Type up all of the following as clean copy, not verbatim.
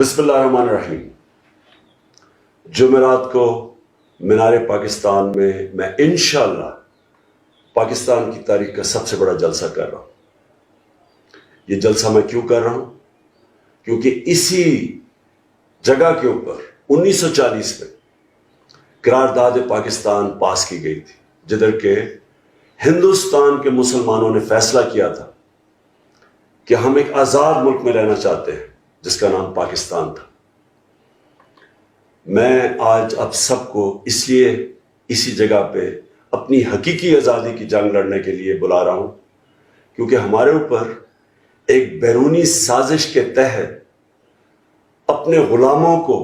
بسم اللہ الرحمن الرحیم۔ جمعرات کو مینار پاکستان میں انشاءاللہ پاکستان کی تاریخ کا سب سے بڑا جلسہ کر رہا ہوں۔ یہ جلسہ میں کیوں کر رہا ہوں؟ کیونکہ اسی جگہ کے اوپر 1940 میں قرارداد پاکستان پاس کی گئی تھی، جدھر کہ ہندوستان کے مسلمانوں نے فیصلہ کیا تھا کہ ہم ایک آزاد ملک میں رہنا چاہتے ہیں جس کا نام پاکستان تھا۔ میں آج اب سب کو اس لیے اسی جگہ پہ اپنی حقیقی آزادی کی جنگ لڑنے کے لیے بلا رہا ہوں، کیونکہ ہمارے اوپر ایک بیرونی سازش کے تحت اپنے غلاموں کو،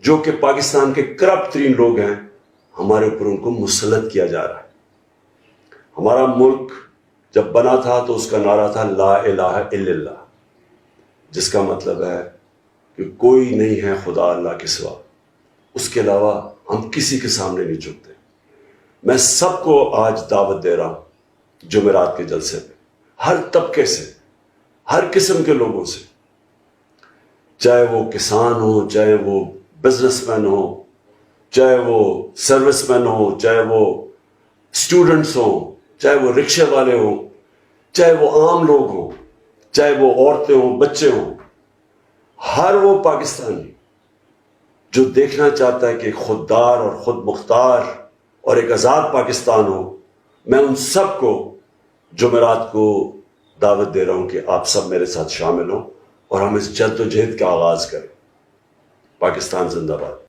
جو کہ پاکستان کے کرپٹ ترین لوگ ہیں، ہمارے اوپر ان کو مسلط کیا جا رہا ہے۔ ہمارا ملک جب بنا تھا تو اس کا نعرہ تھا لا الہ الا اللہ، جس کا مطلب ہے کہ کوئی نہیں ہے خدا اللہ کے سوا، اس کے علاوہ ہم کسی کے سامنے نہیں جھکتے۔ میں سب کو آج دعوت دے رہا ہوں جمعرات کے جلسے میں، ہر طبقے سے، ہر قسم کے لوگوں سے، چاہے وہ کسان ہوں، چاہے وہ بزنس مین ہوں، چاہے وہ سروس مین ہوں، چاہے وہ اسٹوڈنٹس ہوں، چاہے وہ رکشے والے ہوں، چاہے وہ عام لوگ ہوں، چاہے وہ عورتیں ہوں، بچے ہوں، ہر وہ پاکستانی جو دیکھنا چاہتا ہے کہ ایک خوددار اور خود مختار اور ایک آزاد پاکستان ہو، میں ان سب کو جمعرات کو دعوت دے رہا ہوں کہ آپ سب میرے ساتھ شامل ہوں اور ہم اس جد و جہد کا آغاز کریں۔ پاکستان زندہ باد۔